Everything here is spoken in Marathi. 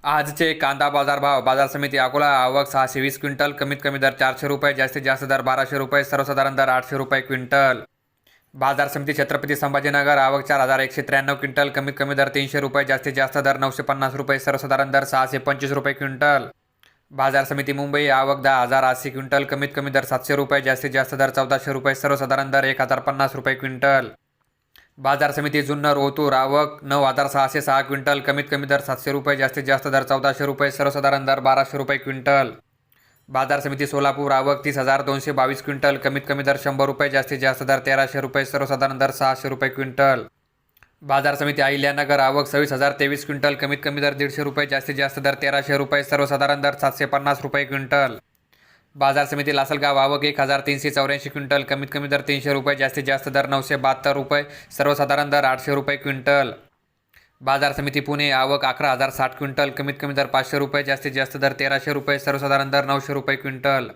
आजचे कांदा बाजार भाव. बाजार समिती अकोला. आवक 620 क्विंटल. कमीत कमी दर 400 रुपये. जास्तीत जास्त दर 1200 रुपये. सर्वसाधारण दर 800 रुपये क्विंटल. बाजार समिती छत्रपती संभाजीनगर. आवक 4193 क्विंटल. कमीत कमी दर 300 रुपये. जास्तीत जास्त दर 950 रुपये. सर्वसाधारण दर 625 रुपये क्विंटल. बाजार समिती मुंबई. आवक 10,080 क्विंटल. कमीत कमी दर 700 रुपये. जास्तीत जास्त दर 1400 रुपये. सर्वसाधारण दर 1050 रुपये क्विंटल. बाजार समिती जुन्नर ओतूर. आवक 9,606 क्विंटल. कमीत कमी दर 700 रुपये. जास्तीत जास्त दर 1400 रुपये. सर्वसाधारण दर 1200 रुपये क्विंटल. बाजार समिती सोलापूर. आवक 30,222 क्विंटल. कमीत कमी दर 100 रुपये. जास्तीत जास्त दर 1300 रुपये. सर्वसाधारण दर 600 रुपये क्विंटल. बाजार समिती अहिल्यानगर. आवक 26,023 क्विंटल. कमीत कमी दर 150 रुपये. जास्तीत जास्त दर 1300 रुपये. सर्वसाधारण दर 750 रुपये क्विंटल. बाजार समिती लासलगाव. आवक 1,384 क्विंटल. कमीत कमी दर 300 रुपये. जास्तीत जास्त दर 972 रुपये. सर्वसाधारण दर 800 रुपये क्विंटल. बाजार समिती पुणे. आवक 11,060 क्विंटल. कमीत कमी दर 500 रुपये. जास्तीत जास्त दर 1300 रुपये. सर्वसाधारण दर 900 रुपये क्विंटल.